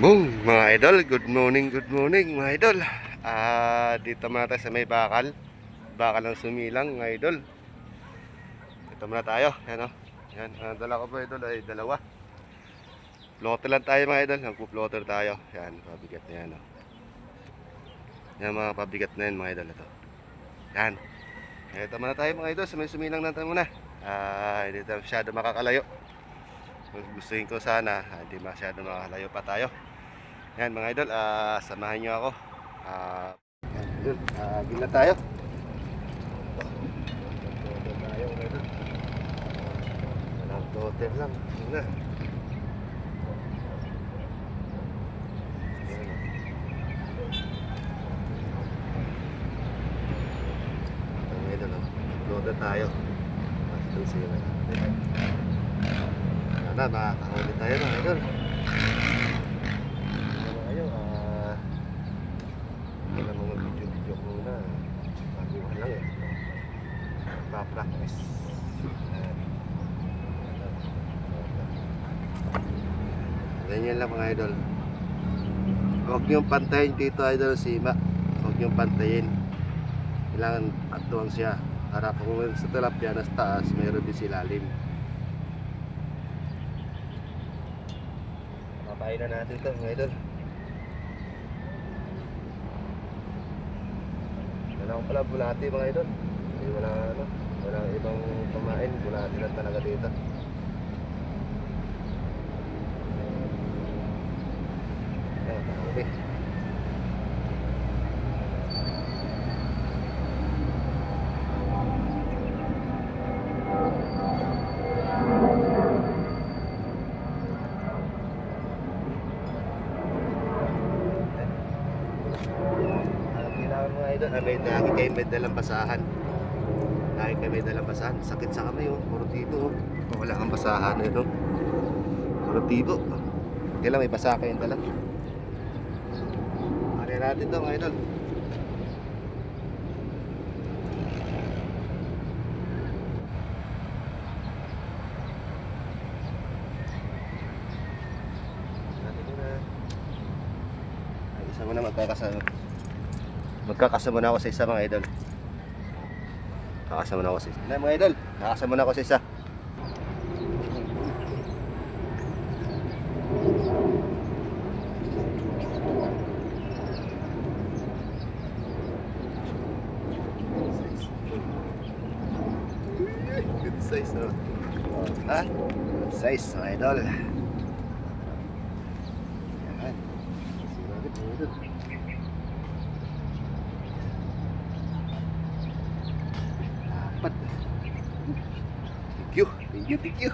Boom, mga idol, good morning mga idol. Dito muna tayo sa may bakal. Bakal ng sumilang mga idol. Dito muna tayo, yan o. Yan, ang dala ko po idol ay dalawa. Plotter lang tayo mga idol, nagpo-plotter tayo. Yan, pabigat na yan o. Yan mga pabigat na yan mga idol ito. Yan. Dito muna tayo mga idol, sa may sumilang natin muna. Hindi tayo masyado makakalayo. Gustuin ko sana, hindi masyado makakalayo pa tayo. Yan mga idol, samahan nyo ako. Yun, gila tayo. Walang totem lang. Yun na. Mga idol, loda tayo. Ito siya. Sana makakahuli tayo mga idol. Hindi na mga video muna. Baguhan lang eh. Pa-practice. Ganyan lang mga idol. Huwag niyong pantayin dito idol sima. Huwag niyong pantayin. Kailangan atuwang siya. Para kung sa tilapia nasa taas, mayroon din silalim. Papain na natin ito mga idol. Wala akong pala bulati mga idol. Hindi walang ibang pamain. Bulati lang talaga dito. Ayan, okay. Lagi kayo may dalang basahan. Lagi kayo may dalang basahan. Sakit sa kamay oh. Puro tito oh. Wala kang basahan eh no. Puro tito. Kailan may basa kayong dala. Ano natin to mga idol. Ay, isa mo na magkakasama na ako sa isa mga idol. Kakasama na ako sa isa. Na mga idol, nakasama na ako sa isa. Good size no? Ha? Good size mga idol. Yan. Thank you.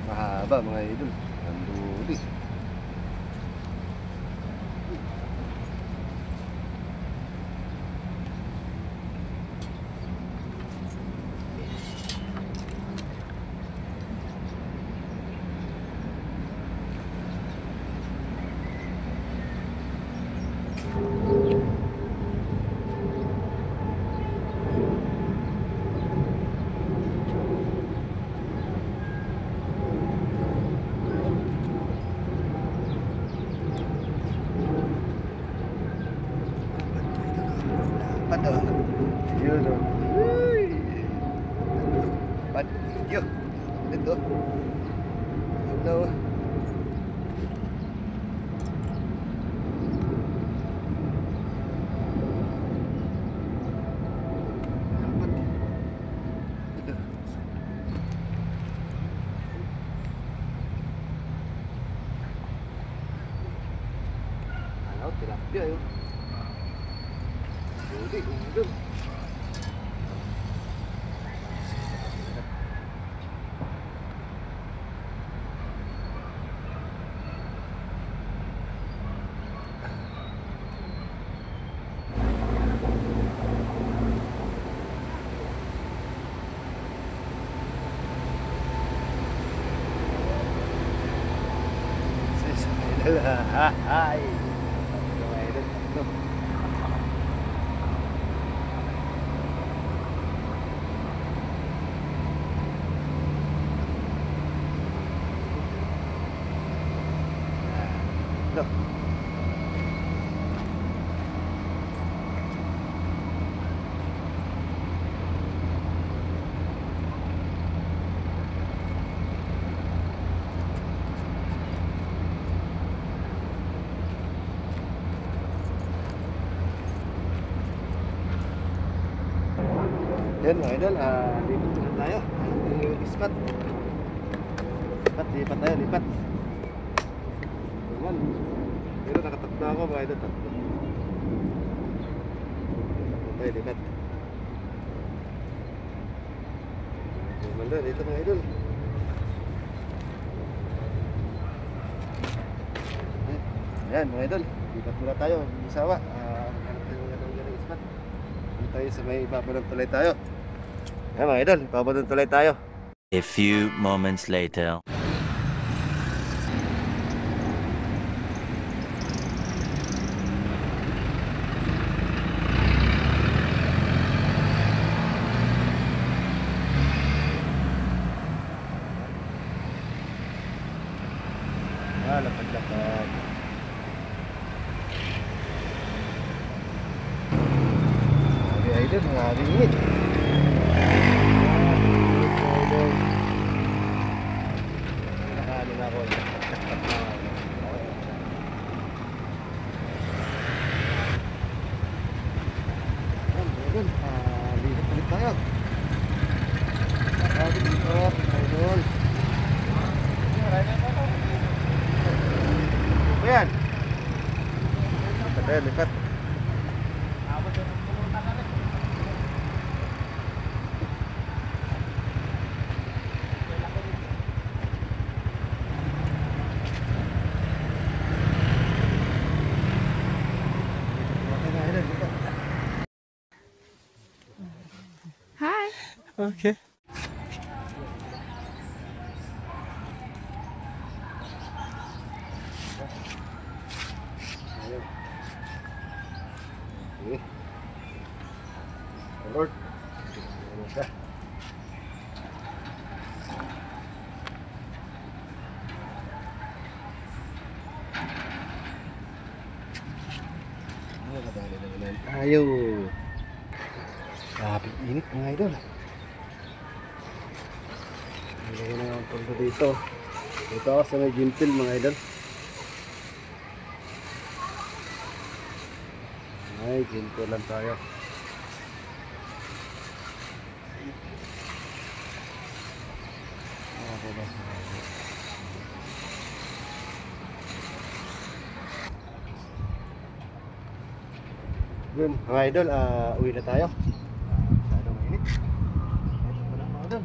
Mahaba mga idol. Ang luli. Pato. Yun o. Pat. Yun. Ito. Ito. Ano? Tilapia yun. Hindi, hindi. idol. Ay. Mga idol. Tatlo. Tatlo. Yan mga idol, lipat na tayo. Ispat. Lipat tayo, lipat. Naman. Pero nakatatlo ako mga idol, tatlo. Tayo, lipat. Manda, dito mga idol. Yan mga idol, lipat muna tayo. Isawa. Maghanap tayo ng ispat. Dito tayo sa may ibabaw ng tulay tayo. Yan mga idol, ibabaw ng tulay tayo. A few moments later. Lapad-lapad. Mga idol, mga init. Nakano na ako. Idol, lipat ulit tayo. Idol. Ayan. Lipat tayo, lipat. Hi. Okay. Okay. Lord. Ano siya? Kadali naman tayo. Grabe init mga idol. Ngayon na ang punto dito. Dito ako sa may Gintil mga idol. Ay, Gintil lang tayo. Yun, mga idol, uwi na tayo. Masyadong mainit. Ito pa lang mga idol.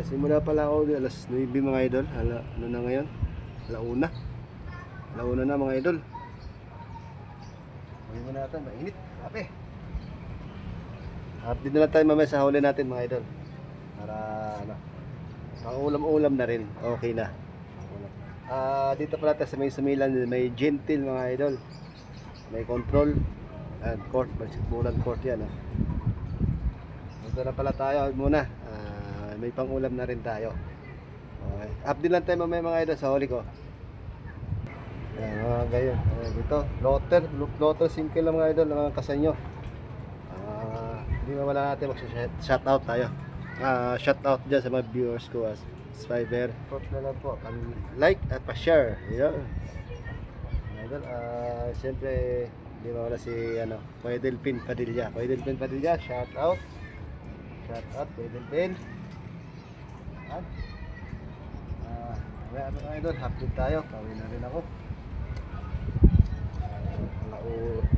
Simula pala ako alas 9 mga idol. Ano na ngayon? Alauna. Alauna na mga idol. Uwi mo natin, mainit. Grabe. Update na lang tayo mamaya sa huli natin mga idol. Para ano, pang ulam-ulam na rin. Okay na. Dito pala tayo sa may sumilan. May Gentle mga idol. May control. And court, basketballan court yan. Dito na pala tayo muna. May pang-ulam na rin tayo. Okay. Update lang tayo mamaya mga idol sa huli ko. Yan, mga gayon. Dito, lotter 5 lang mga idol, mga kasanyo. Hindi mawala natin mag-shoutout tayo. Shoutout dyan sa mga viewers ko as subscriber. Support na lang po. Like at pa-share. Yan. Mga idol, siyempre hindi mawala si Kuya Delphin Padilla. Kuya Delphin Padilla, shoutout. Shoutout, Kuya Delphin. Ano mga idol, update tayo. Pauwi na rin ako.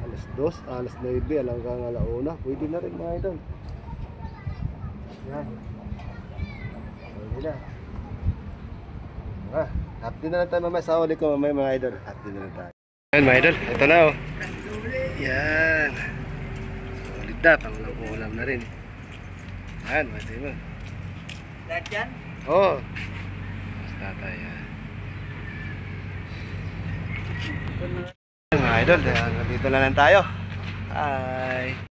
Alas 2, alas 9, hanggang alauna. Pwede na rin mga idol. Yan. Pwede na. Update na lang tayo mamaya sa huli ko mamaya mga idol. Update na lang tayo. Yan mga idol, ito na oh. Yan. Ulit na, pang-ulam na rin. Yan, pwede mo. Lahat yan? Oo. Basta tayo. Mga idol, nandito na lang tayo. Hi.